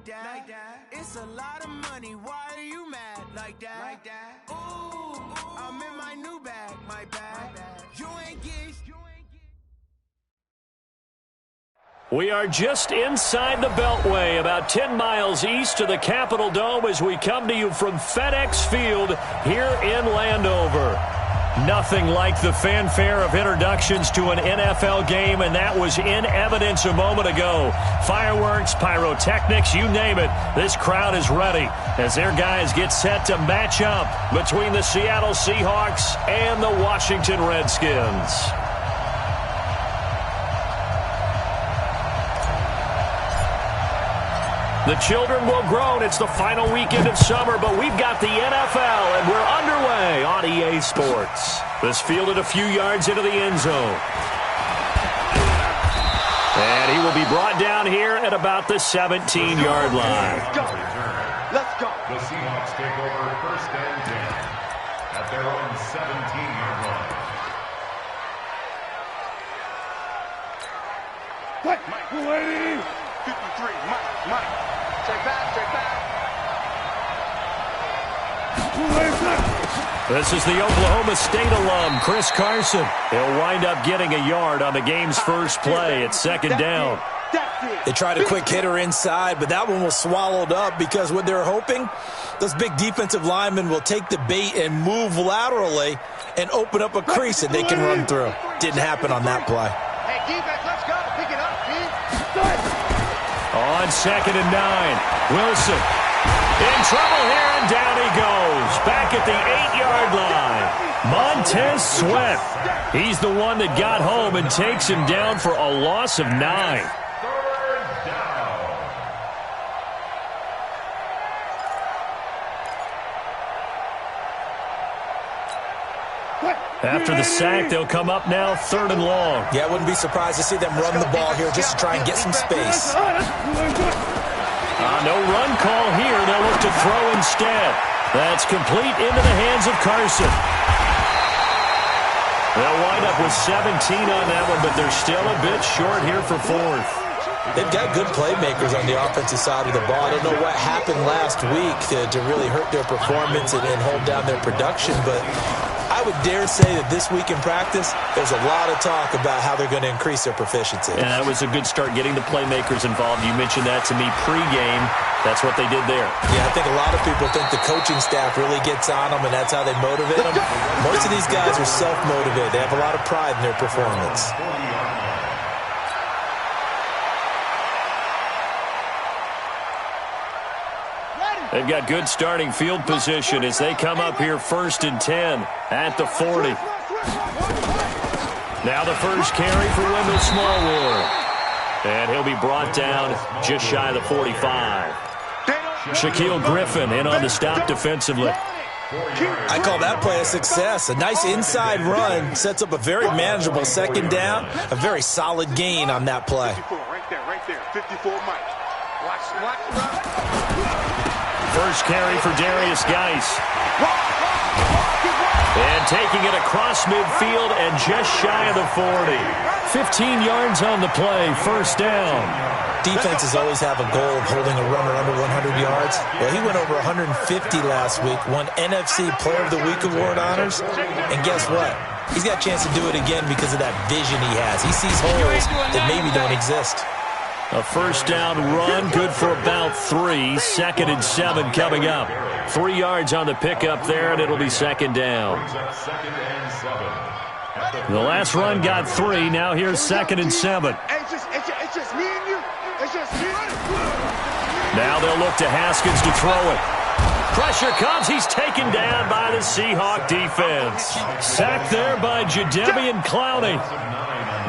like that. It's a lot of money. Why are you mad like that? Ooh, I'm in my new bag, my bag. You ain't getting. We are just inside the Beltway, about 10 miles east of the Capitol Dome as we come to you from FedEx Field here in Landover. Nothing like the fanfare of introductions to an NFL game, and that was in evidence a moment ago. Fireworks, pyrotechnics, you name it. This crowd is ready as their guys get set to match up between the Seattle Seahawks and the Washington Redskins. The children will groan. It's the final weekend of summer, but we've got the NFL, and we're underway on EA Sports. This fielded a few yards into the end zone. And he will be brought down here at about the 17-yard line. Let's go. Let's go. The Seahawks take over first and 10 at their own 17-yard line. Mike, wait. 53, Mike. Straight back. This is the Oklahoma State alum, Chris Carson. He'll wind up getting a yard on the game's first play. It's second down. They tried a quick hitter inside, but that one was swallowed up because what they're hoping, those big defensive linemen will take the bait and move laterally and open up a crease that they can run through. Didn't happen on that play. Hey, defense, let's go. Pick it up, team. On second and 9, Wilson in trouble here, and down he goes. Back at the 8-yard line. Montez Sweat. He's the one that got home and takes him down for a loss of 9. After the sack, they'll come up now third and long. Yeah, I wouldn't be surprised to see them run the ball here just to try and get some space. No run call here. They'll look to throw instead. That's complete into the hands of Carson. They'll wind up with 17 on that one, but they're still a bit short here for fourth. They've got good playmakers on the offensive side of the ball. I don't know what happened last week to really hurt their performance and hold down their production, but I would dare say that this week in practice, there's a lot of talk about how they're going to increase their proficiency. And that was a good start getting the playmakers involved. You mentioned that to me pregame. That's what they did there. Yeah, I think a lot of people think the coaching staff really gets on them, and that's how they motivate them. Most of these guys are self-motivated. They have a lot of pride in their performance. They've got good starting field position as they come up here first and 10 at the 40. Now the first carry for Wendell Smallwood. And he'll be brought down just shy of the 45. Shaquille Griffin in on the stop defensively. I call that play a success. A nice inside run sets up a very manageable second down. A very solid gain on that play. Right there. 54, Mike. Watch. First carry for Darius Geis. And taking it across midfield and just shy of the 40. 15 yards on the play, first down. Defenses always have a goal of holding a runner under 100 yards. Well, he went over 150 last week, won NFC Player of the Week award honors. And guess what? He's got a chance to do it again because of that vision he has. He sees holes that maybe don't exist. A first down run, good for about 3. Second and 7 coming up. 3 yards on the pickup there, and it'll be second down. The last run got 3. Now here's second and 7. It's just me and you. It's just me and you. Now they'll look to Haskins to throw it. Pressure comes. He's taken down by the Seahawk defense. Sacked there by Jadeveon Clowney.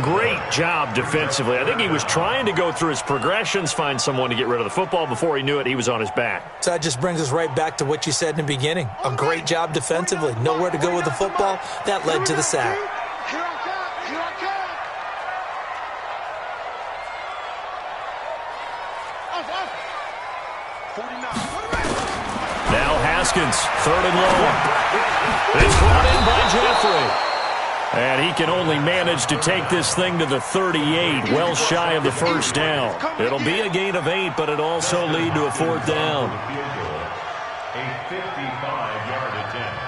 Great job defensively. I think he was trying to go through his progressions, find someone to get rid of the football. Before he knew it, he was on his back. So that just brings us right back to what you said in the beginning. A great job defensively. Nowhere to go with the football. That led to the sack. Now Haskins, third and long. It's brought in by Jeffrey. And he can only manage to take this thing to the 38, well shy of the first down. It'll be a gain of 8, but it'll also lead to a 4th down. A 55-yard attempt.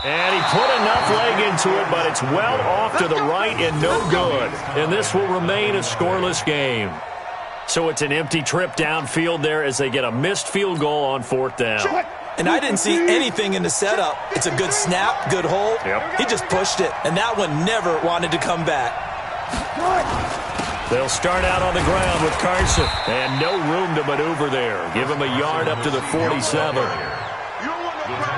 And he put enough leg into it, but it's well off to the right and no good. And this will remain a scoreless game. So it's an empty trip downfield there as they get a missed field goal on 4th down. And I didn't see anything in the setup. It's a good snap, good hold. Yep. He just pushed it, and that one never wanted to come back. They'll start out on the ground with Carson. And no room to maneuver there. Give him a yard up to the 47.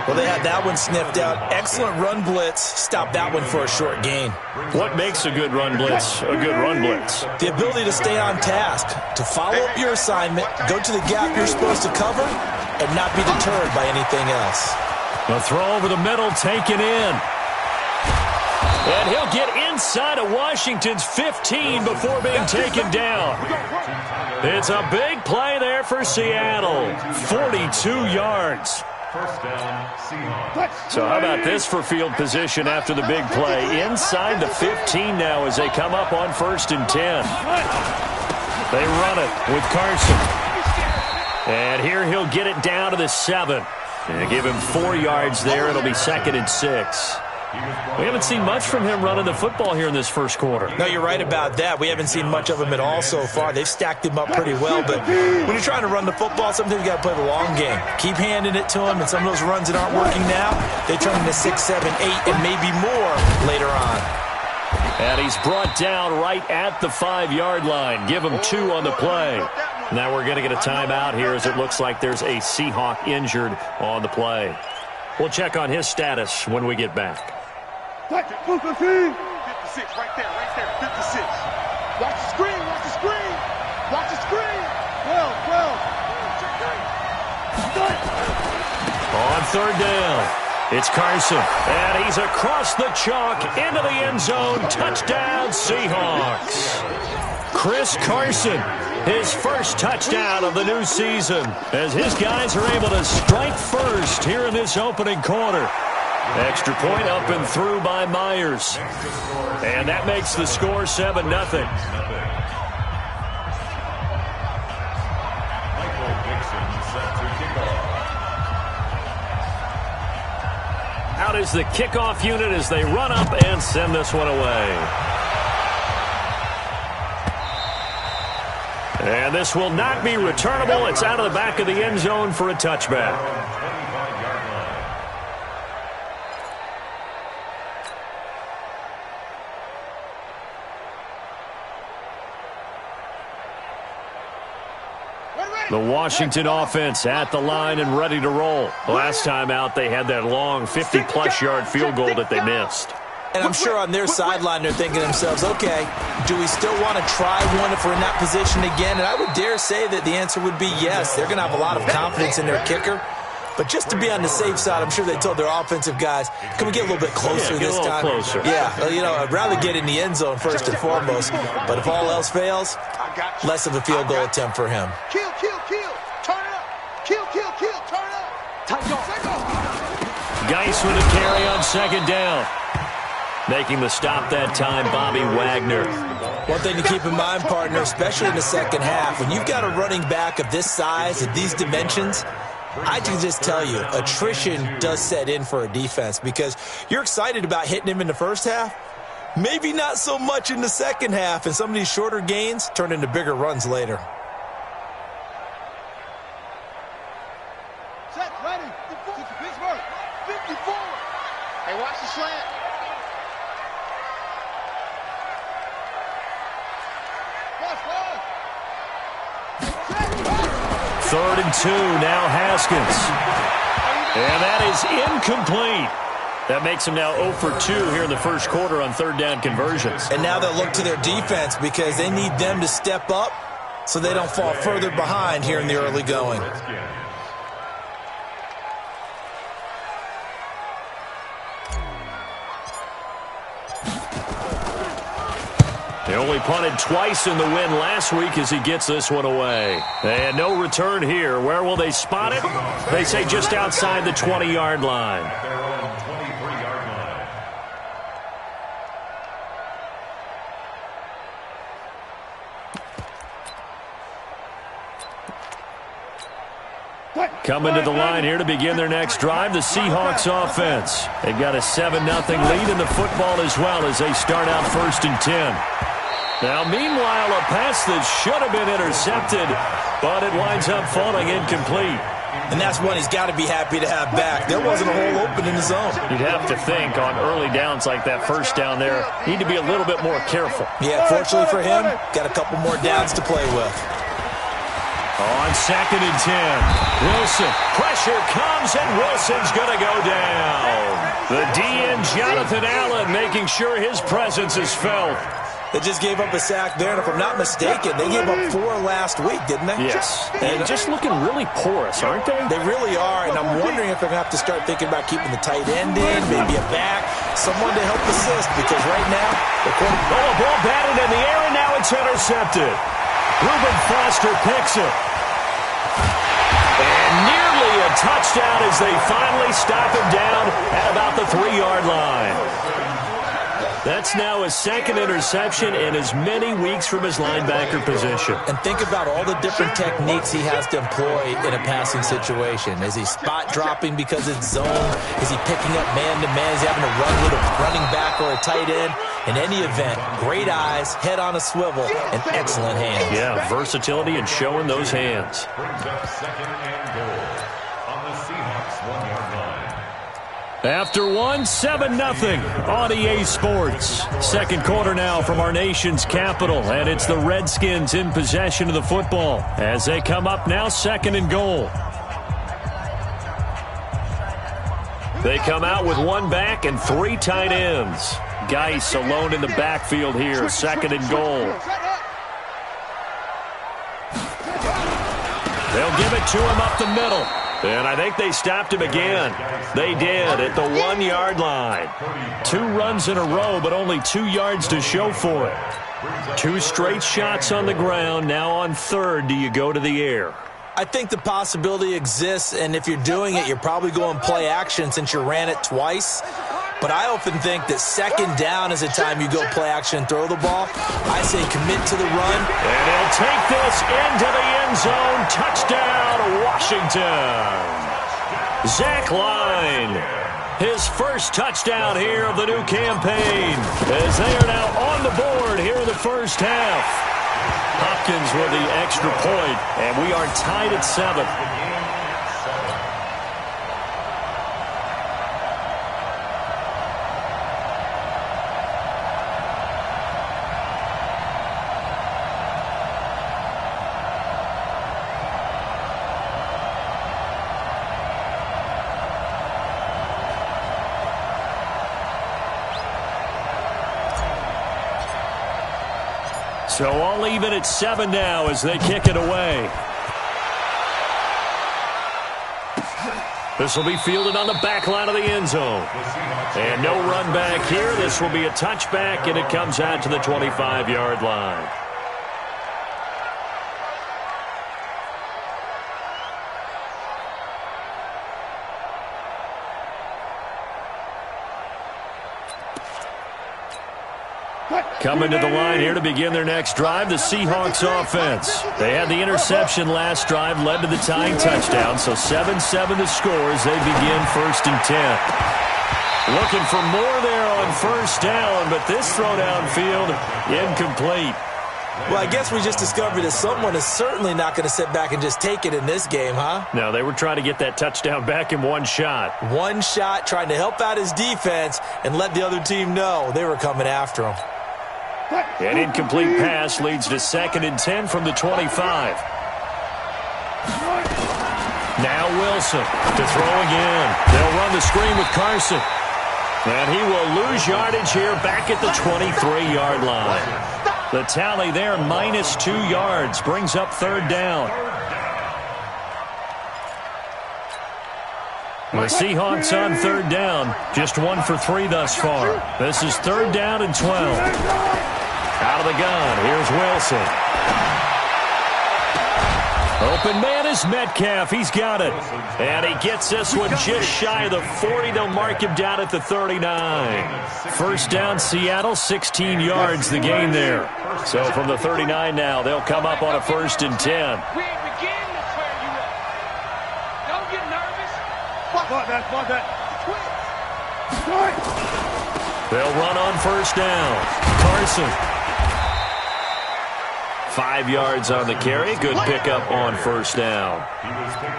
Well, they had that one sniffed out. Excellent run blitz. Stop that one for a short gain. What makes a good run blitz a good run blitz? The ability to stay on task, to follow up your assignment, go to the gap you're supposed to cover, and not be deterred by anything else. The throw over the middle taken in. And he'll get inside of Washington's 15 before being taken down. It's a big play there for Seattle. 42 yards. First down, Seahawks. So how about this for field position after the big play? Inside the 15 now as they come up on 1st and 10. They run it with Carson. And here he'll get it down to the 7. And give him 4 yards there. It'll be 2nd and 6. We haven't seen much from him running the football here in this first quarter. No, you're right about that. We haven't seen much of him at all so far. They've stacked him up pretty well, but when you're trying to run the football, sometimes you got to play the long game. Keep handing it to him, and some of those runs that aren't working now, they turn into 6, 7, 8, and maybe more later on. And he's brought down right at the 5-yard line. Give him 2 on the play. Now we're going to get a timeout here as it looks like there's a Seahawk injured on the play. We'll check on his status when we get back. 56, right there, 56. Watch the screen, watch the screen. Watch the screen. Well. On 3rd down, it's Carson. And he's across the chalk into the end zone. Touchdown, Seahawks. Chris Carson, his first touchdown of the new season, as his guys are able to strike first here in this opening quarter. Extra point up and through by Myers. And that makes the score 7-0. Out is the kickoff unit as they run up and send this one away. And this will not be returnable. It's out of the back of the end zone for a touchback. The Washington offense at the line and ready to roll. Last time out, they had that long 50-plus yard field goal that they missed. And I'm sure on their sideline they're thinking to themselves, okay, do we still want to try one if we're in that position again? And I would dare say that the answer would be yes. They're going to have a lot of confidence in their kicker. But just to be on the safe side, I'm sure they told their offensive guys, can we get a little bit closer this time? Closer. Yeah, I'd rather get in the end zone first and foremost. But if all else fails, less of a field goal attempt for him. Kill. Turn it up. Kill. Turn it up. Geis with a carry on 2nd down. Making the stop that time, Bobby Wagner. One thing to keep in mind, partner, especially in the second half, when you've got a running back of this size, of these dimensions, I can just tell you, attrition does set in for a defense because you're excited about hitting him in the first half. Maybe not so much in the second half, and some of these shorter gains turn into bigger runs later. Set, ready. Pittsburgh. 54. Hey, watch the slant. Third and 2, now Haskins. And that is incomplete. That makes him now 0 for 2 here in the first quarter on 3rd down conversions. And now they'll look to their defense because they need them to step up so they don't fall further behind here in the early going. only punted twice in the win last week as he gets this one away. And no return here. Where will they spot it? They say just outside the 20-yard line. At their own 23-yard line. Coming to the line here to begin their next drive, the Seahawks offense. They've got a 7-0 lead in the football as well as they start out 1st and 10. Now, meanwhile, a pass that should have been intercepted, but it winds up falling incomplete. And that's one he's got to be happy to have back. There wasn't a hole open in the zone. You'd have to think on early downs like that first down there, need to be a little bit more careful. Yeah, fortunately for him, got a couple more downs to play with. On 2nd and 10, Wilson. Pressure comes, and Wilson's going to go down. The DN, Jonathan Allen, making sure his presence is felt. They just gave up a sack there, and if I'm not mistaken, they gave up 4 last week, didn't they? Yes. And just looking really porous, aren't they? They really are, and I'm wondering if they're going to have to start thinking about keeping the tight end in, maybe a back, someone to help assist, because right now, the quarterback... Oh, a ball batted in the air, and now it's intercepted. Reuben Foster picks it. And nearly a touchdown as they finally stop him down at about the 3-yard line. That's now his 2nd interception in as many weeks from his linebacker position. And think about all the different techniques he has to employ in a passing situation. Is he spot dropping because it's zone? Is he picking up man-to-man? Is he having to run with a running back or a tight end? In any event, great eyes, head on a swivel, and excellent hands. Yeah, versatility and showing those hands. Brings up 2nd and goal on the Seahawks 1-yard line. After 7-0 on EA Sports. Second quarter now from our nation's capital, and it's the Redskins in possession of the football as they come up now 2nd and goal. They come out with 1 back and 3 tight ends. Geis alone in the backfield here, 2nd and goal. They'll give it to him up the middle. And I think they stopped him again. They did at the 1-yard line. 2 runs in a row, but only 2 yards to show for it. 2 straight shots on the ground. Now on 3rd, do you go to the air? I think the possibility exists, and if you're doing it, you're probably going play action since you ran it twice. But I often think that 2nd down is the time you go play action and throw the ball. I say commit to the run. And he'll take this into the end zone. Touchdown, Washington. Zach Line, his first touchdown here of the new campaign, as they are now on the board here in the first half. Hopkins with the extra point, and we are tied at 7. So all even at 7 now as they kick it away. This will be fielded on the back line of the end zone. And no run back here. This will be a touchback, and it comes out to the 25-yard line. Coming to the line here to begin their next drive, the Seahawks offense. They had the interception last drive, led to the tying touchdown, so 7-7 the score as they begin 1st and 10. Looking for more there on 1st down, but this throw downfield incomplete. Well, I guess we just discovered that someone is certainly not going to sit back and just take it in this game, huh? No, they were trying to get that touchdown back in 1 shot. 1 shot, trying to help out his defense and let the other team know they were coming after him. An incomplete pass leads to 2nd and 10 from the 25. Now Wilson to throw again. They'll run the screen with Carson. And he will lose yardage here back at the 23-yard line. The tally there, -2 yards, brings up 3rd down. The Seahawks on 3rd down, just 1 for 3 thus far. This is 3rd down and 12. Out of the gun, here's Wilson. Open man is Metcalf. He's got it. And he gets this one just shy of the 40. They'll mark him down at the 39. First down, Seattle, 16 yards the gain there. So from the 39 now, they'll come up on a 1st and 10. We ain't beginning to swear you up. Don't get nervous. Fuck that. They'll run on 1st down. Carson. 5 yards on the carry. Good pickup on 1st down.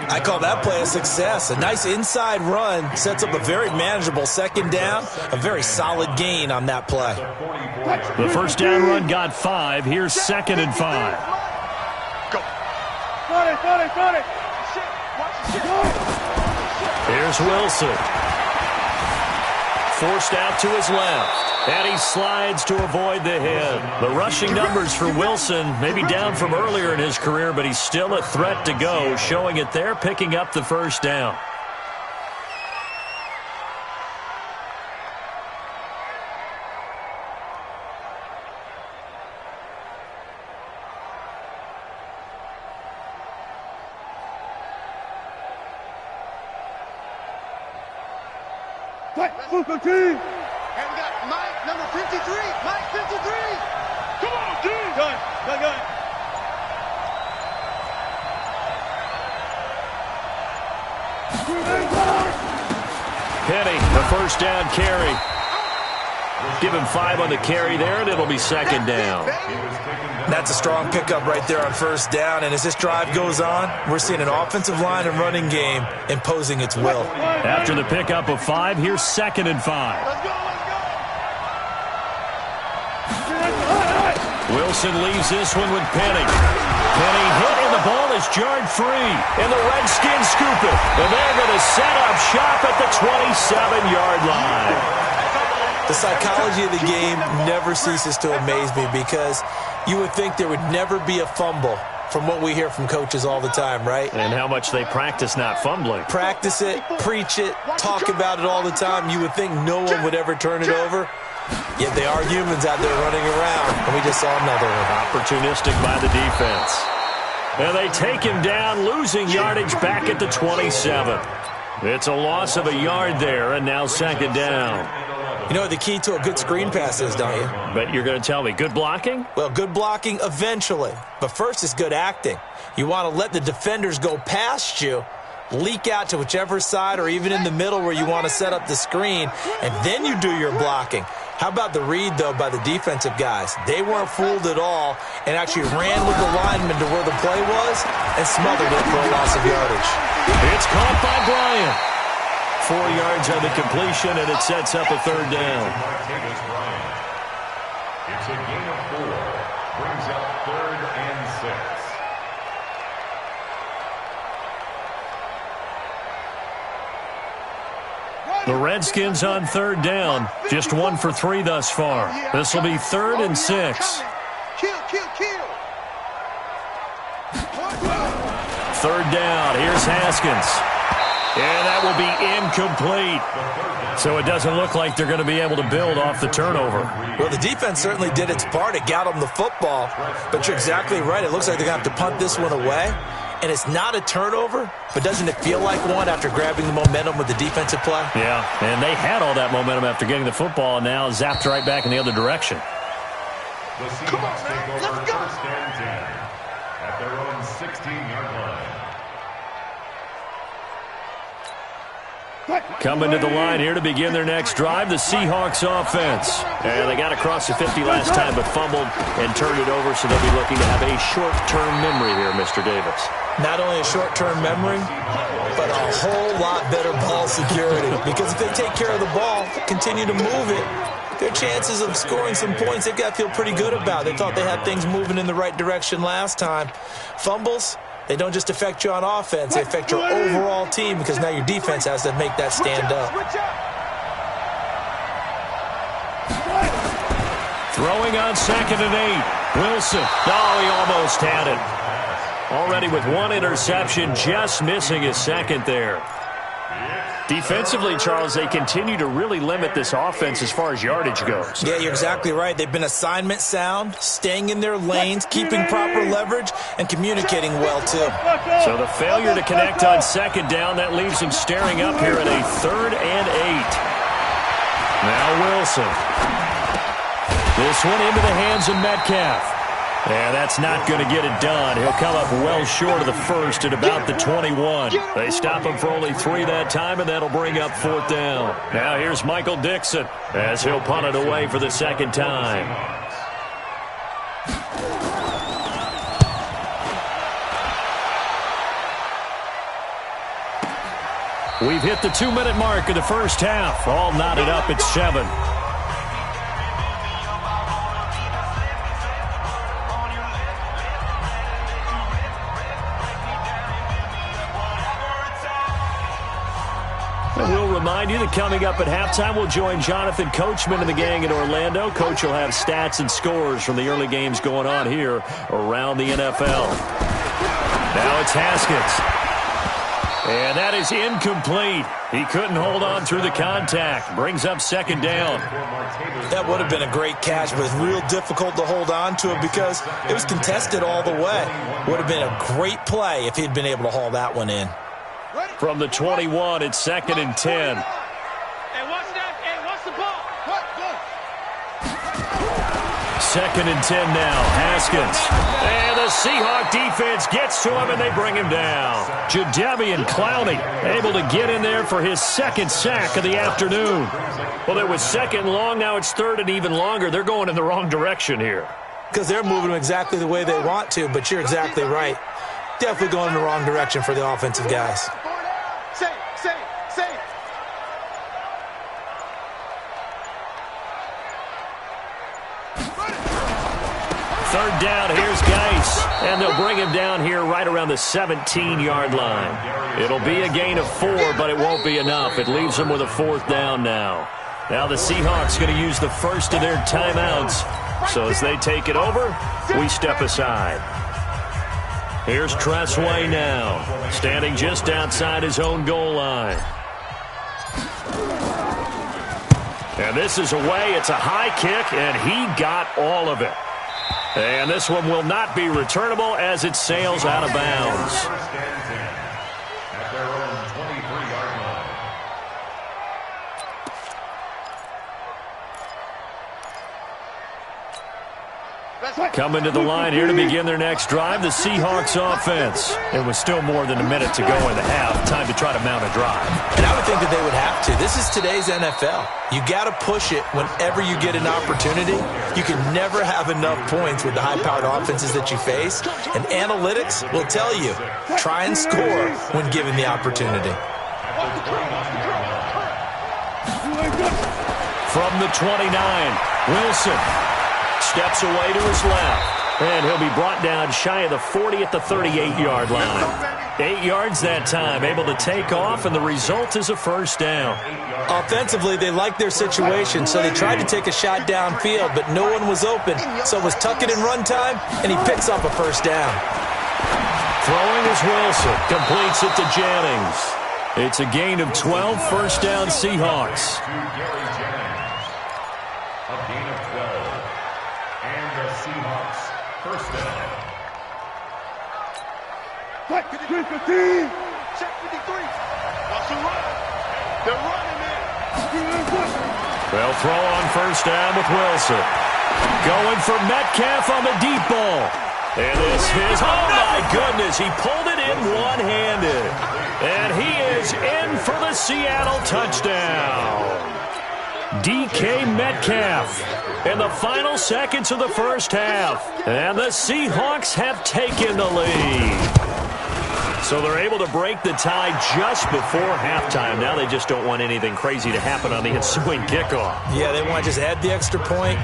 I call that play a success. A nice inside run sets up a very manageable 2nd down. A very solid gain on that play. The 1st down run got 5. Here's 2nd and 5. Go. Here's Wilson. Forced out to his left. And he slides to avoid the hit. The rushing numbers for Wilson maybe down from earlier in his career, but he's still a threat to go, showing it there, picking up the 1st down. And we got Mike, number 53. Mike, 53. Come on, dude. Gun. Penny, the 1st down carry. Give him 5 on the carry there, and it'll be 2nd down. That's a strong pickup right there on 1st down. And as this drive goes on, we're seeing an offensive line and running game imposing its will. After the pickup of 5, here's 2nd and 5. Let's go. Wilson leaves this one with Penny. Penny hit, and the ball is jarred free. And the Redskins scoop it. And they're going to set up shop at the 27-yard line. The psychology of the game never ceases to amaze me because you would think there would never be a fumble from what we hear from coaches all the time, right? And how much they practice not fumbling. Practice it, preach it, talk about it all the time. You would think no one would ever turn it over. Yet they are humans out there running around, and we just saw another one. Opportunistic by the defense. And they take him down, losing yardage back at the 27. It's a loss of a yard there, and now 2nd down. You know what the key to a good screen pass is, don't you? But you're going to tell me, good blocking? Well, good blocking eventually. But first is good acting. You want to let the defenders go past you, leak out to whichever side or even in the middle where you want to set up the screen, and then you do your blocking. How about the read, though, by the defensive guys? They weren't fooled at all and actually ran with the lineman to where the play was and smothered it for a loss of yardage. It's caught by Bryant. 4 yards on the completion, and it sets up a 3rd down. It's a gain of 4. Brings up 3rd and 6. The Redskins on 3rd down. Just 1 for 3 thus far. This will be 3rd and 6. Kill. 3rd down. Here's Haskins. And that will be incomplete. So it doesn't look like they're going to be able to build off the turnover. Well, the defense certainly did its part. It got them the football. But you're exactly right. It looks like they're going to have to punt this one away. And it's not a turnover, but doesn't it feel like one after grabbing the momentum with the defensive play? Yeah, and they had all that momentum after getting the football, and now zapped right back in the other direction. The Seahawks take over 1st and 10 at their own 16-yard line. Coming to the line here to begin their next drive, the Seahawks offense. And they got across the 50 last time, but fumbled and turned it over, so they'll be looking to have a short-term memory here, Mr. Davis. Not only a short-term memory, but a whole lot better ball security. Because if they take care of the ball, continue to move it, their chances of scoring some points, they've got to feel pretty good about. They thought they had things moving in the right direction last time. Fumbles, they don't just affect you on offense, they affect your overall team because now your defense has to make that stand up. Throwing on 2nd and 8. Wilson. Oh, he almost had it. Already with 1 interception, just missing his 2nd there. Defensively, Charles, they continue to really limit this offense as far as yardage goes. Yeah, you're exactly right. They've been assignment sound, staying in their lanes, keeping proper leverage, and communicating well, too. So the failure to connect on second down, that leaves them staring up here at a 3rd and 8. Now Wilson. This one into the hands of Metcalf. Yeah, that's not going to get it done. He'll come up well short of the first at about the 21. They stop him for only 3 that time, and that'll bring up 4th down. Now here's Michael Dixon as he'll punt it away for the second time. We've hit the 2-minute mark of the first half. All knotted up at 7. And we'll remind you that coming up at halftime, we'll join Jonathan Coachman and the gang in Orlando. Coach will have stats and scores from the early games going on here around the NFL. Now it's Haskins. And that is incomplete. He couldn't hold on through the contact. Brings up 2nd down. That would have been a great catch, but it's real difficult to hold on to it because it was contested all the way. Would have been a great play if he'd been able to haul that one in. From the 21, it's 2nd and 10. Hey, watch that. Hey, watch the ball. What? Go. 2nd and 10 now. Haskins. And the Seahawk defense gets to him, and they bring him down. Jadeveon Clowney able to get in there for his 2nd sack of the afternoon. Well, it was 2nd and long. Now it's 3rd and even longer. They're going in the wrong direction here. Because they're moving exactly the way they want to, but you're exactly right. Definitely going in the wrong direction for the offensive guys. Say. 3rd down, here's Geis. And they'll bring him down here right around the 17-yard line. It'll be a gain of 4, but it won't be enough. It leaves them with a 4th down now. Now the Seahawks going to use the first of their timeouts. So as they take it over, we step aside. Here's Tressway now, standing just outside his own goal line. And this is away. It's a high kick, and he got all of it. And this one will not be returnable as it sails out of bounds. At their own 23-yard line. Coming to the line here to begin their next drive, the Seahawks offense. It was still more than a minute to go in the half. Time to try to mount a drive. And I would think that they would have to. This is today's NFL. You got to push it whenever you get an opportunity. You can never have enough points with the high-powered offenses that you face. And analytics will tell you, try and score when given the opportunity. From the 29, Wilson steps away to his left, and he'll be brought down shy of the 40 at the 38-yard line. 8 yards that time, able to take off, and the result is a 1st down. Offensively, they liked their situation, so they tried to take a shot downfield, but no one was open, so it was tuck it in run time, and he picks up a 1st down. Throwing is Wilson, completes it to Jennings. It's a gain of 12, 1st down Seahawks. A gain of 12. And the Seahawks 1st down. Check 53. Watch the run. They're running it. They'll throw on 1st down with Wilson. Going for Metcalf on the deep ball. And this is, oh my goodness, he pulled it in one-handed. And he is in for the Seattle touchdown. DK Metcalf in the final seconds of the first half. And the Seahawks have taken the lead. So they're able to break the tie just before halftime. Now they just don't want anything crazy to happen on the ensuing kickoff. Yeah, they want to just add the extra point,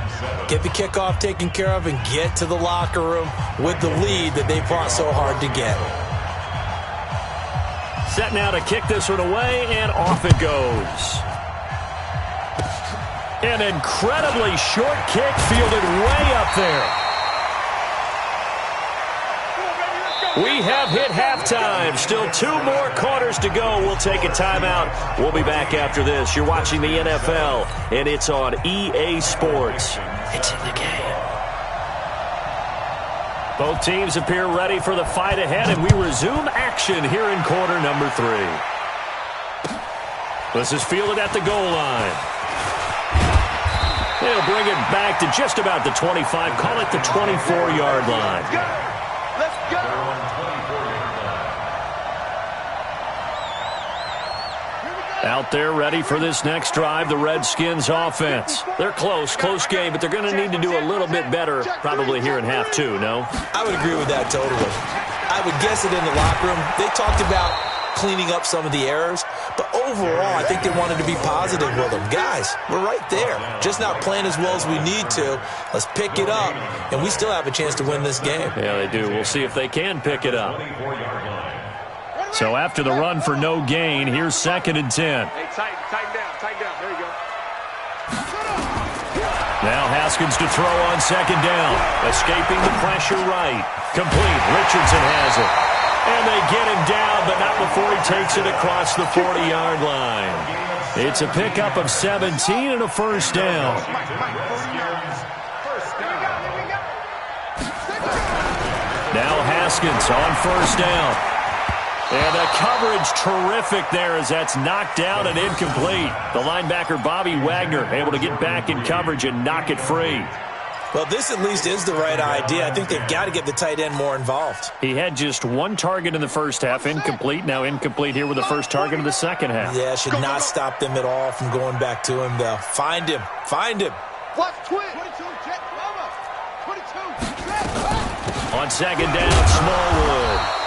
get the kickoff taken care of, and get to the locker room with the lead that they fought so hard to get. Set now to kick this one away, and off it goes. An incredibly short kick fielded way up there. Come on, baby, let's go. We have hit halftime. Still 2 more quarters to go. We'll take a timeout. We'll be back after this. You're watching the NFL, and it's on EA Sports. It's in the game. Both teams appear ready for the fight ahead, and we resume action here in quarter number 3. This is fielded at the goal line. They'll bring it back to just about the 25. Call it the 24-yard line. Let's go. Out there ready for this next drive, the Redskins offense. They're close game, but they're going to need to do a little bit better probably here in half 2, no? I would agree with that totally. I would guess it in the locker room. They talked about cleaning up some of the errors, but overall, I think they wanted to be positive with them. Guys, we're right there. Just not playing as well as we need to. Let's pick it up, and we still have a chance to win this game. Yeah, they do. We'll see if they can pick it up. So after the run for no gain, here's 2nd and 10. Hey, tighten down. There you go. Now Haskins to throw on 2nd down. Escaping the pressure right. Complete. Richardson has it. And they get him down, but not before he takes it across the 40-yard line. It's a pickup of 17 and a first down. Now Haskins on first down. And the coverage terrific there as that's knocked down and incomplete. The linebacker, Bobby Wagner, able to get back in coverage and knock it free. Well, this at least is the right idea. I think they've got to get the tight end more involved. He had just 1 target in the first half, incomplete. Now incomplete here with the first target of the second half. Yeah, should not stop them at all from going back to him, though. Find him. Watch twin. 22, jet, mama. 22, jet. On 2nd down, Smallwood.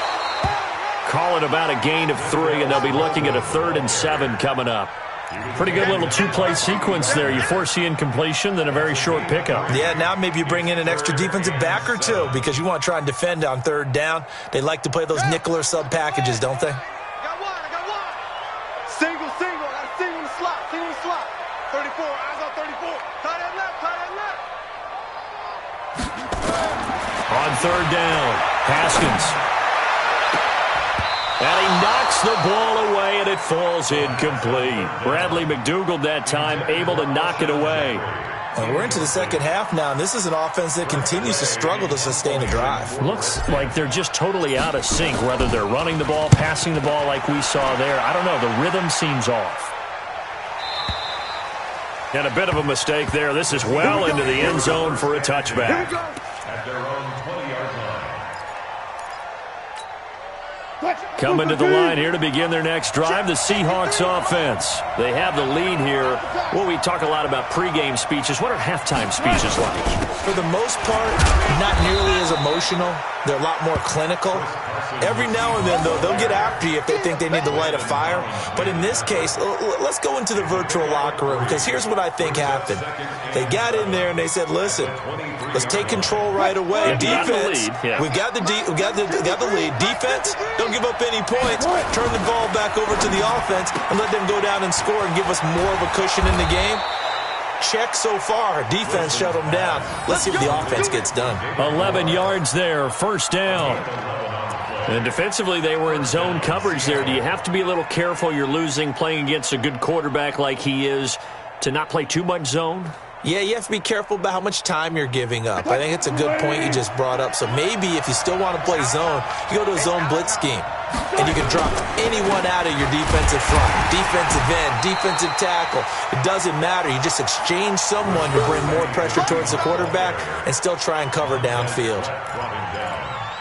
Call it about a gain of 3, and they'll be looking at a 3rd and 7 coming up. Pretty good little 2-play sequence there. You force the incompletion, then a very short pickup. Yeah, now maybe you bring in an extra defensive back or 2 because you want to try and defend on 3rd down. They like to play those nickel or sub packages, don't they? I got one. Single. I got a single in the slot. 34, eyes on 34. Tight end left. On 3rd down, Haskins. And he knocks the ball away, and it falls incomplete. Bradley McDougald that time able to knock it away. And we're into the second half now, and this is an offense that continues to struggle to sustain a drive. Looks like they're just totally out of sync, whether they're running the ball, passing the ball like we saw there. I don't know. The rhythm seems off. And a bit of a mistake there. This is well into the end zone for a touchback. At their own 20-yard line. Coming to the line here to begin their next drive, the Seahawks offense. They have the lead here. Well, we talk a lot about pregame speeches. What are halftime speeches like? For the most part, not nearly as emotional. They're a lot more clinical. Every now and then, though, they'll get after you if they think they need to light a fire. But in this case, let's go into the virtual locker room, because here's what I think happened. They got in there and they said, listen, let's take control right away. Defense, we've got the lead. Defense, don't give up any points. Turn the ball back over to the offense and let them go down and score and give us more of a cushion in the game. Check so far. Defense shut them down. Let's see if the offense gets done. 11 yards there, first down. And defensively, they were in zone coverage there. Do you have to be a little careful? You're losing, playing against a good quarterback like he is, to not play too much zone? Yeah, you have to be careful about how much time you're giving up. I think it's a good point you just brought up. So maybe if you still want to play zone, you go to a zone blitz scheme. And you can drop anyone out of your defensive front, defensive end, defensive tackle. It doesn't matter. You just exchange someone to bring more pressure towards the quarterback and still try and cover downfield.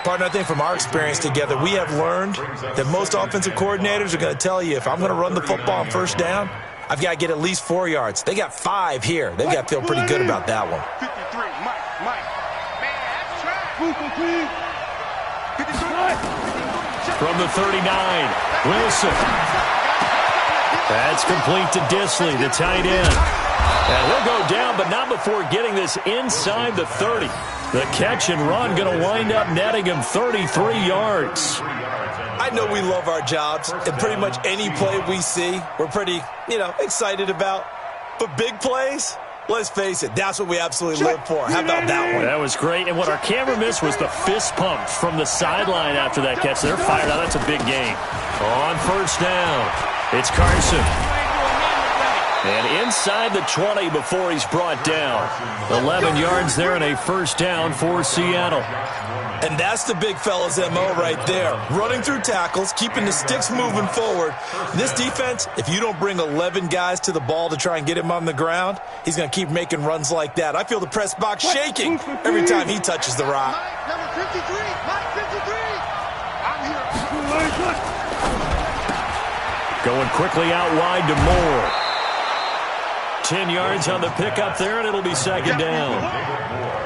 Partner, I think from our experience together, we have learned that most offensive coordinators are going to tell you, if I'm going to run the football on first down, I've got to get at least 4 yards. They got 5 here. They've got to feel pretty good about that one. 53, Mike. Man, that's trash. Move complete. 53. From the 39, Wilson. That's complete to Disley, the tight end. And he'll go down, but not before getting this inside the 30. The catch and run going to wind up netting him 33 yards. I know we love our jobs, and pretty much any play we see, we're pretty, excited about. But big plays, Let's face it, that's what we absolutely live for. How about that one? That was great. And what our camera missed was the fist pump from the sideline after that catch. They're fired out. That's a big gain. On first down, it's Carson. And inside the 20 before he's brought down. 11 yards there and a first down for Seattle. And that's the big fella's MO right there. Running through tackles, keeping the sticks moving forward. This defense, if you don't bring 11 guys to the ball to try and get him on the ground, he's going to keep making runs like that. I feel the press box shaking every time he touches the rock. Number 53, Mike 53. I'm here. Going quickly out wide to Moore. 10 yards on the pickup there, and it'll be second down.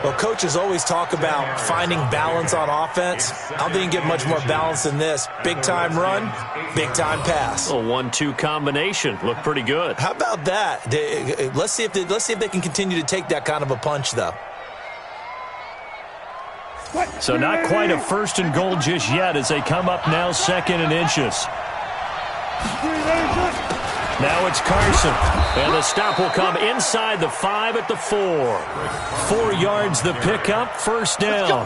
Well, coaches always talk about finding balance on offense. I don't think you can get much more balance than this. Big-time run, big-time pass. A 1-2 combination. Looked pretty good. How about that? Let's see if they can continue to take that kind of a punch, though. So not quite a first and goal just yet as they come up now second and inches. Now it's Carson, and the stop will come inside the 5 at the 4. 4 yards the pickup, first down.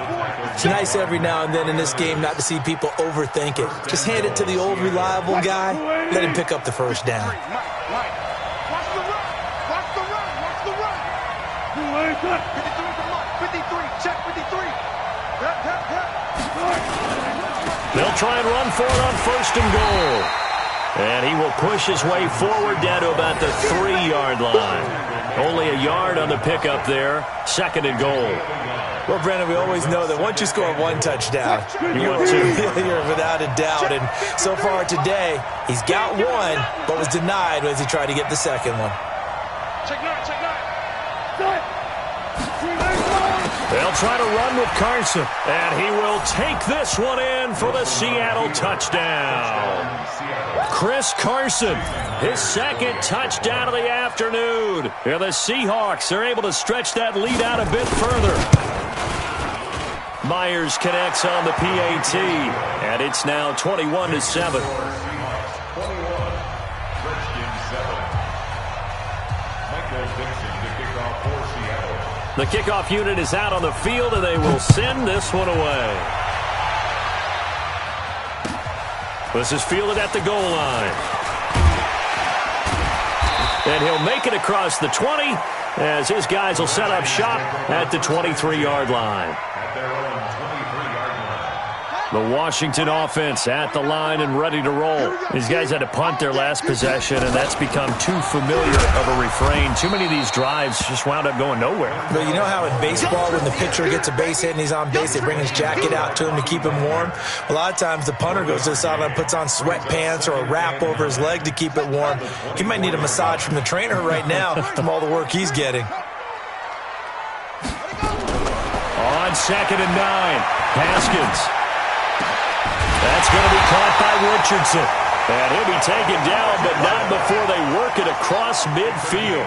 It's nice every now and then in this game not to see people overthink it. Just hand it to the old reliable guy, let him pick up the first down. Watch the run. Watch the run. Watch the run. 53 to Mike. 53. Check 53. They'll try and run for it on first and goal. And he will push his way forward down to about the 3-yard line. Only a yard on the pickup there. Second and goal. Well, Brandon, we always know that once you score one touchdown, you're without a doubt. And so far today, he's got one, but was denied as he tried to get the second one. Check nine. They'll try to run with Carson, and he will take this one in for the Seattle touchdown. Chris Carson, his second touchdown of the afternoon. And the Seahawks are able to stretch that lead out a bit further. Myers connects on the PAT, and it's now 21-7. The kickoff unit is out on the field, and they will send this one away. This is fielded at the goal line. And he'll make it across the 20 as his guys will set up shop at the 23-yard line. The Washington offense at the line and ready to roll. These guys had to punt their last possession, and that's become too familiar of a refrain. Too many of these drives just wound up going nowhere. But you know how in baseball, when the pitcher gets a base hit and he's on base, they bring his jacket out to him to keep him warm? A lot of times the punter goes to the sideline and puts on sweatpants or a wrap over his leg to keep it warm. He might need a massage from the trainer right now from all the work he's getting. On second and 9, Haskins. That's going to be caught by Richardson. And he'll be taken down, but not before they work it across midfield.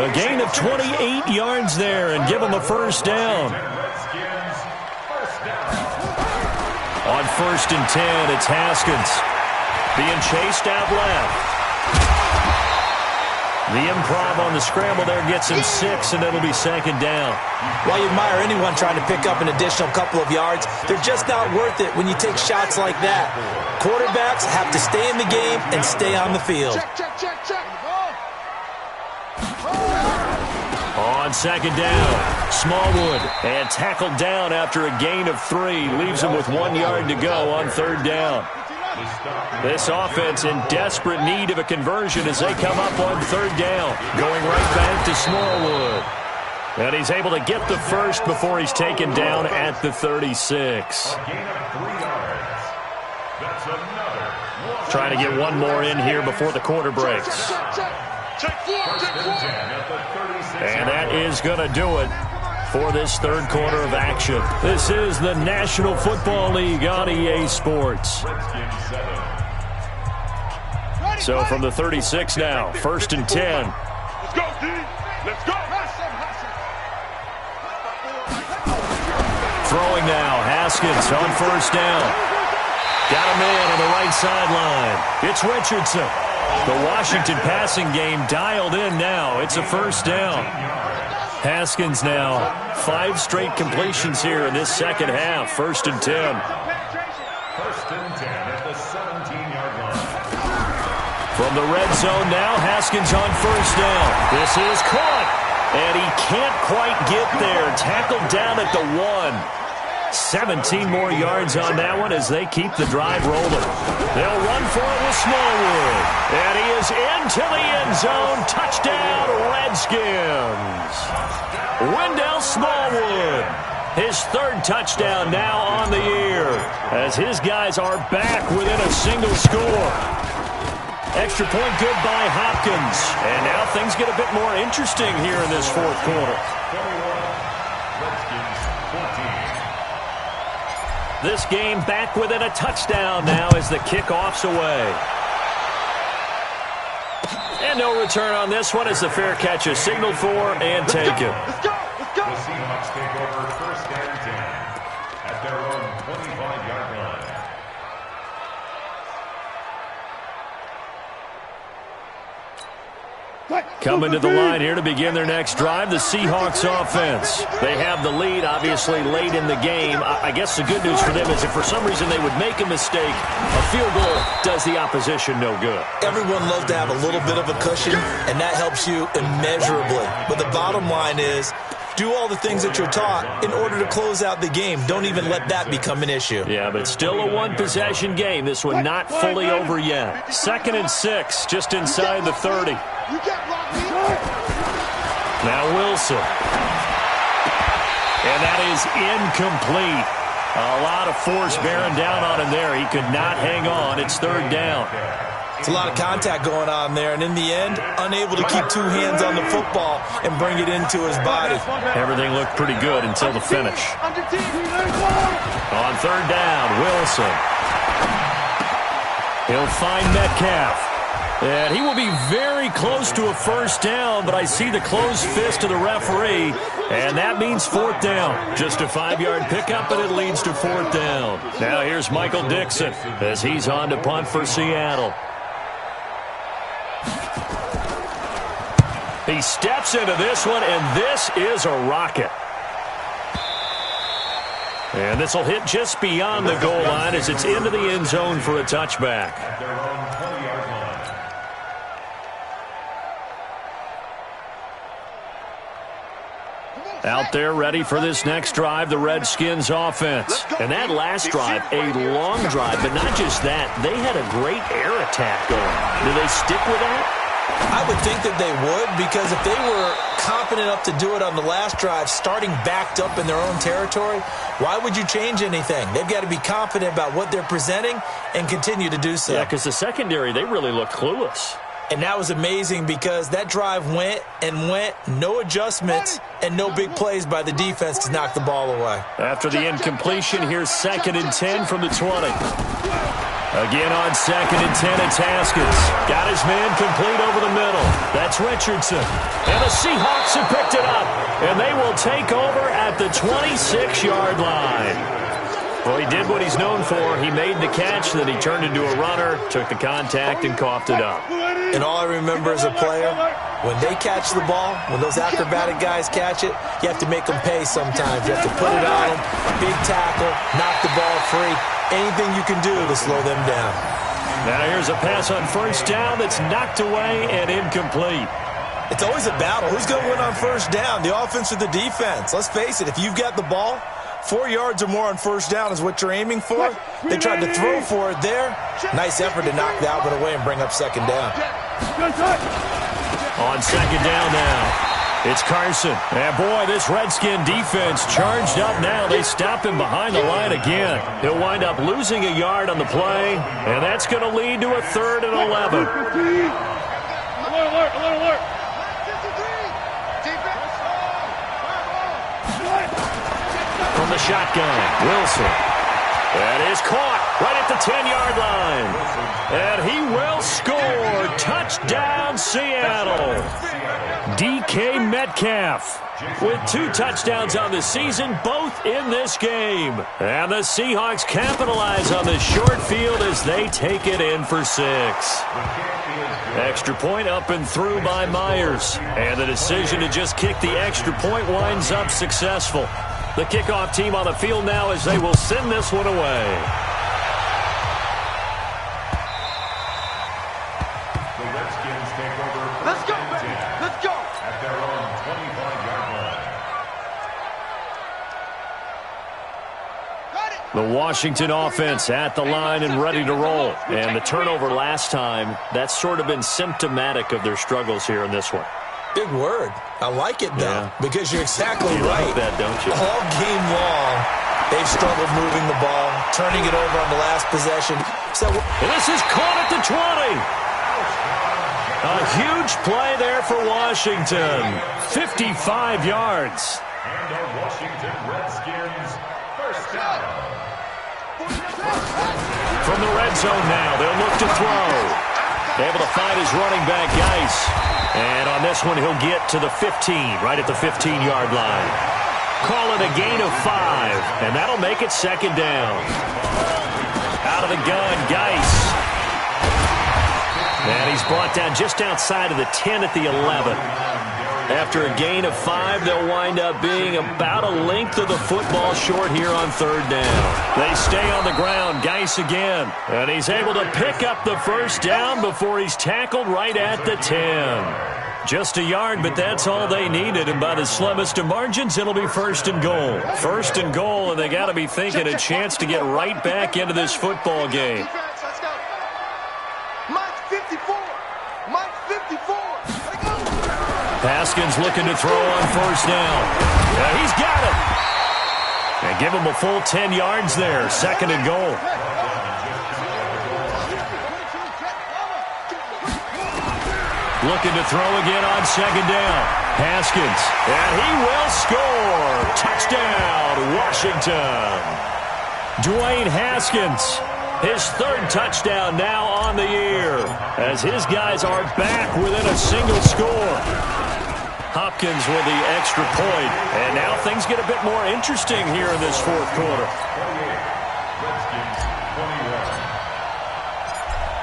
A gain of 28 yards there and give them a first down. On first and 10, it's Haskins. Being chased out left. The improv on the scramble there gets him 6, and it'll be second down. While you admire anyone trying to pick up an additional couple of yards, they're just not worth it when you take shots like that. Quarterbacks have to stay in the game and stay on the field. Check. On second down, Smallwood, and tackled down after a gain of 3. Leaves him with 1 yard to go on third down. This offense in desperate need of a conversion as they come up on third down. Going right back to Smallwood. And he's able to get the first before he's taken down at the 36. Trying to get one more in here before the quarter breaks. And that is going to do it for this third quarter of action. This is the National Football League on EA Sports. So from the 36 now, first and 10. Let's go, D. Let's go. Throwing now, Haskins on first down. Got a man on the right sideline. It's Richardson. The Washington passing game dialed in now. It's a first down. Haskins now 5 straight completions here in this second half. 1st and 10. 1st and 10 at the 17-yard line. From the red zone now, Haskins on 1st down. This is caught, and he can't quite get there. Tackled down at the 1. 17 more yards on that one as they keep the drive rolling. They'll run for it with Smallwood. And he is into the end zone. Touchdown, Redskins. Wendell Smallwood. His 3rd touchdown now on the year as his guys are back within a single score. Extra point good by Hopkins. And now things get a bit more interesting here in this 4th quarter. This game back within a touchdown now as the kickoff's away. And no return on this one as the fair catch is signaled for and taken. Let's go! Let's go! The Seahawks take over 1st and 10 at their own 25-yard line. Coming to the line here to begin their next drive, the Seahawks offense. They have the lead, obviously, late in the game. I guess the good news for them is if for some reason they would make a mistake, a field goal does the opposition no good. Everyone loves to have a little bit of a cushion, and that helps you immeasurably. But the bottom line is, do all the things that you're taught in order to close out the game. Don't even let that become an issue. Yeah, but still a one-possession game. This one not fully over yet. 2nd and 6, just inside the 30. Now Wilson. And that is incomplete. A lot of force bearing down on him there. He could not hang on. It's 3rd down. It's a lot of contact going on there, and in the end, unable to keep 2 hands on the football and bring it into his body. Everything looked pretty good until the finish. On 3rd down, Wilson. He'll find Metcalf. And he will be very close to a first down, but I see the closed fist of the referee, and that means 4th down. Just a 5-yard pickup, and it leads to 4th down. Now here's Michael Dixon as he's on to punt for Seattle. He steps into this one, and this is a rocket. And this will hit just beyond the goal line as it's into the end zone for a touchback. Out there ready for this next drive, the Redskins offense. And that last drive, a long drive, but not just that. They had a great air attack going. Do they stick with that? I would think that they would, because if they were confident enough to do it on the last drive, starting backed up in their own territory, why would you change anything? They've got to be confident about what they're presenting and continue to do so. Yeah, because the secondary, they really look clueless. And that was amazing because that drive went and went, no adjustments, and no big plays by the defense to knock the ball away. After the incompletion, here's 2nd and 10 from the 20. Again on 2nd and 10, it's Haskins. Got his man complete over the middle. That's Richardson. And the Seahawks have picked it up, and they will take over at the 26-yard line. Well, he did what he's known for. He made the catch, then he turned into a runner, took the contact, and coughed it up. And all I remember as a player, when they catch the ball, when those acrobatic guys catch it, you have to make them pay sometimes. You have to put it on them, big tackle, knock the ball free, anything you can do to slow them down. Now here's a pass on 1st down that's knocked away and incomplete. It's always a battle. Who's going to win on 1st down, the offense or the defense? Let's face it, if you've got the ball, 4 yards or more on 1st down is what you're aiming for. They tried to throw for it there. Nice effort to knock that one away and bring up 2nd down. On 2nd down now, it's Carson. And boy, this Redskin defense charged up now. They stop him behind the line again. He'll wind up losing a yard on the play, and that's going to lead to a 3rd and 11. Alert. From the shotgun, Wilson. That is caught right at the 10-yard line. And he will score. Touchdown, touchdown, Seattle. DK Metcalf with 2 touchdowns on the season, both in this game. And the Seahawks capitalize on the short field as they take it in for 6. Extra point up and through by Myers. And the decision to just kick the extra point winds up successful. The kickoff team on the field now as they will send this one away. The Washington offense at the line and ready to roll. And the turnover last time, that's sort of been symptomatic of their struggles here in this one. Big word. I like it, though, because you're exactly right. You like that, don't you? All game long, they've struggled moving the ball, turning it over on the last possession. So this is caught at the 20. A huge play there for Washington. 55 yards. And the Washington Redskins first down. From the red zone now, they'll look to throw. Able to find his running back, Geis. And on this one, he'll get to the 15, right at the 15-yard line. Call it a gain of 5, and that'll make it second down. Out of the gun, Geis. And he's brought down just outside of the 10 at the 11. After a gain of 5, they'll wind up being about a length of the football short here on third down. They stay on the ground. Geis again. And he's able to pick up the first down before he's tackled right at the 10. Just a yard, but that's all they needed. And by the slimmest of margins, it'll be first and goal. First and goal, and they got to be thinking a chance to get right back into this football game. Mike 54. Mike 54. Haskins looking to throw on first down. He's got it. And give him a full 10 yards there. Second and goal. Looking to throw again on second down. Haskins. And he will score. Touchdown, Washington. Dwayne Haskins. His 3rd touchdown now on the year. As his guys are back within a single score. Hopkins with the extra point. And now things get a bit more interesting here in this fourth quarter.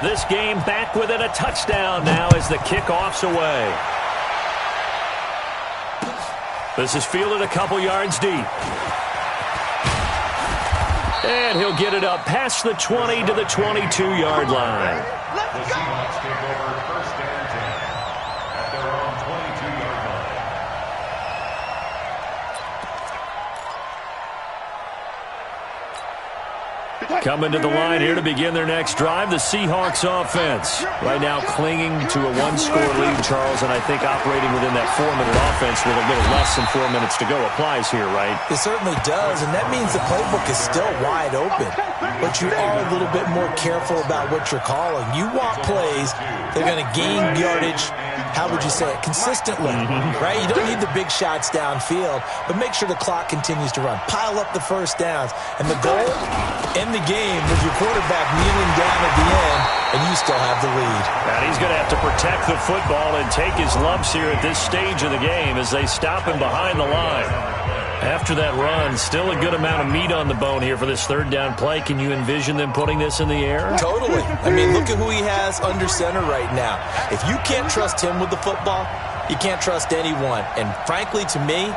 This game back within a touchdown now as the kickoff's away. This is fielded a couple yards deep. And he'll get it up past the 20 to the 22-yard line. The Seahawks take over first and 10 at their own 22-yard line. Coming to the line here to begin their next drive, the Seahawks offense. Right now clinging to a 1-score lead, Charles, and I think operating within that 4-minute offense with a little less than 4 minutes to go applies here, right? It certainly does, and that means the playbook is still wide open. But you are a little bit more careful about what you're calling. You want plays that are going to gain yardage, how would you say it, consistently, right? You don't need the big shots downfield, but make sure the clock continues to run. Pile up the first downs. And the goal, end the game with your quarterback kneeling down at the end, and you still have the lead. And he's going to have to protect the football and take his lumps here at this stage of the game as they stop him behind the line. After that run, still a good amount of meat on the bone here for this third down play. Can you envision them putting this in the air? Totally. I mean, look at who he has under center right now. If you can't trust him with the football, you can't trust anyone. And frankly, to me,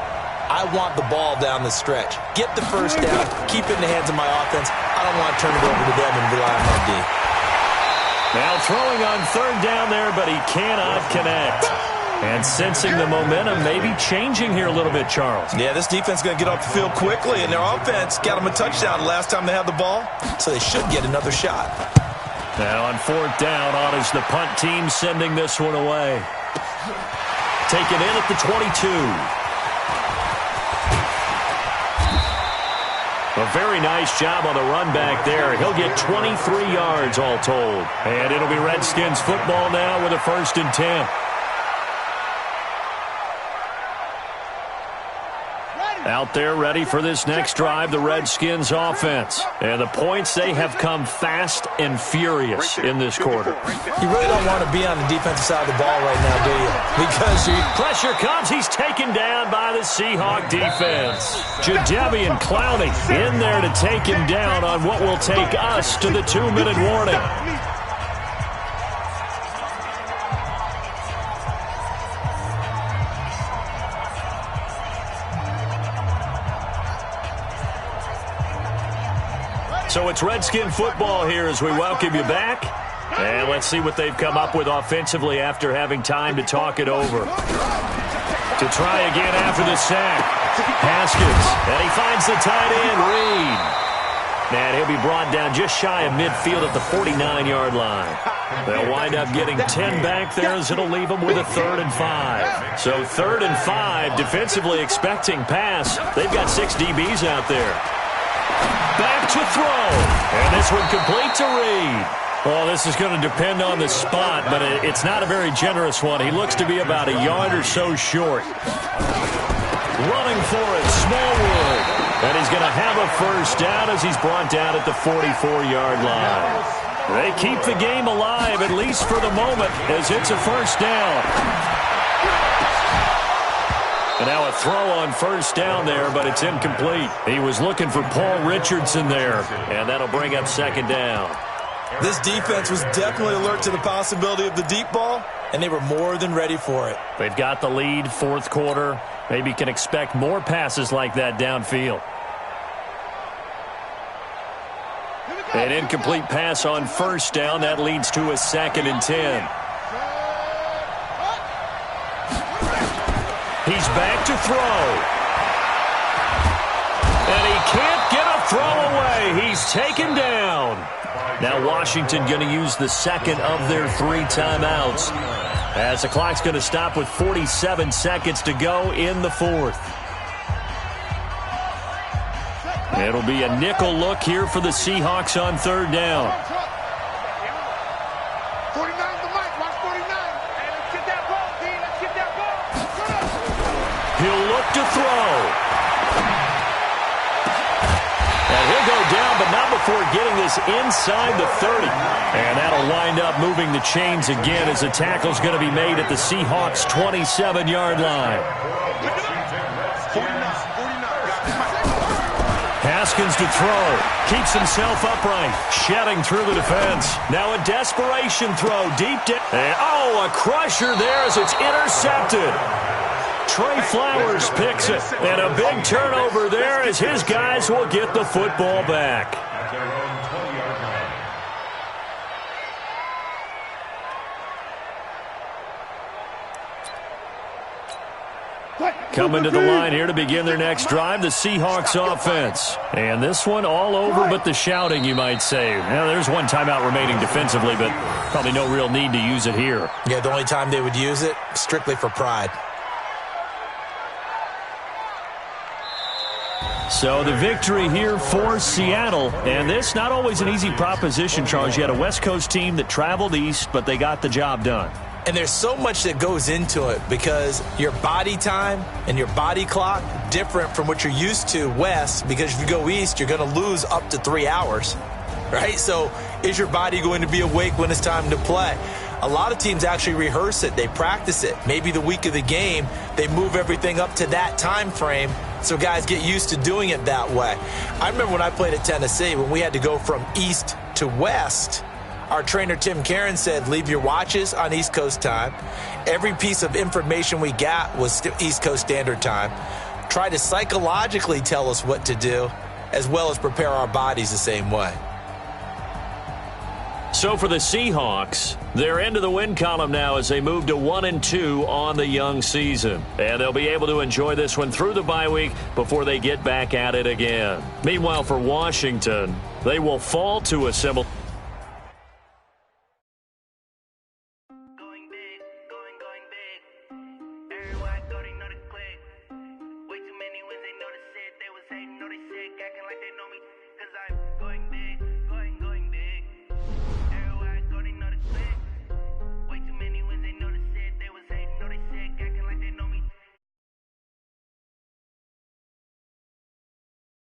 I want the ball down the stretch. Get the first down, keep it in the hands of my offense. I don't want to turn it over to them and rely on my D. Now throwing on third down there, but he cannot connect. And sensing the momentum maybe changing here a little bit, Charles. Yeah, this defense is going to get off the field quickly, and their offense got them a touchdown last time they had the ball, so they should get another shot. Now on fourth down, on is the punt team sending this one away. Taken in at the 22. A very nice job on the run back there. He'll get 23 yards all told. And it'll be Redskins football now with a 1st and 10. Ready. Out there ready for this next drive, the Redskins offense. And the points, they have come fast and furious in this quarter. You really don't want to be on the defensive side of the ball right now, do you? Because pressure comes. He's taken down by the Seahawk defense. Jadeveon Clowney in there to take him down on what will take us to the 2-minute warning. So it's Redskin football here as we welcome you back. And let's see what they've come up with offensively after having time to talk it over. To try again after the sack. Haskins. And he finds the tight end, Reed. And he'll be brought down just shy of midfield at the 49-yard line. They'll wind up getting 10 back there as it'll leave them with a 3rd and 5. So 3rd and 5, defensively expecting pass. They've got 6 DBs out there. Back to throw. And this one complete to Reed. Well, this is going to depend on the spot, but it's not a very generous one. He looks to be about a yard or so short. Running for it, Smallwood. And he's going to have a first down as he's brought down at the 44-yard line. They keep the game alive, at least for the moment, as it's a first down. And now a throw on first down there, but it's incomplete. He was looking for Paul Richardson there, and that'll bring up 2nd down. This defense was definitely alert to the possibility of the deep ball, and they were more than ready for it. They've got the lead, 4th quarter. Maybe can expect more passes like that downfield. An incomplete pass on first down. That leads to a 2nd and 10. He's back to throw. And he can't get a throw away. He's taken down. Now Washington going to use the 2nd of their 3 timeouts, as the clock's going to stop with 47 seconds to go in the 4th. It'll be a nickel look here for the Seahawks on 3rd down. 49 the mic. Watch 49. Hey, let's get that ball, D. Let's get that ball. He'll look to throw. And he'll go down, but not before getting this inside the 30. And that'll wind up moving the chains again as the tackle's going to be made at the Seahawks' 27-yard line. Haskins to throw. Keeps himself upright. Shedding through the defense. Now a desperation throw deep down. And, a crusher there as it's intercepted. Trey Flowers picks it. And a big turnover there as his guys will get the football back. Coming to the line here to begin their next drive, the Seahawks offense. And this one all over but the shouting, you might say. Now, there's one timeout remaining defensively, but probably no real need to use it here. Yeah, the only time they would use it, strictly for pride. So the victory here for Seattle. And this not always an easy proposition, Charles. You had a West Coast team that traveled east, but they got the job done. And there's so much that goes into it because your body time and your body clock different from what you're used to west, because if you go east, you're going to lose up to 3 hours, right? So is your body going to be awake when it's time to play? A lot of teams actually rehearse it. They practice it. Maybe the week of the game, they move everything up to that time frame so guys get used to doing it that way. I remember when I played at Tennessee, when we had to go from east to west, our trainer, Tim Karen, said, leave your watches on East Coast time. Every piece of information we got was East Coast Standard Time. Try to psychologically tell us what to do, as well as prepare our bodies the same way. So for the Seahawks, they're into the win column now as they move to 1-2 on the young season. And they'll be able to enjoy this one through the bye week before they get back at it again. Meanwhile, for Washington, they will fall to a similar...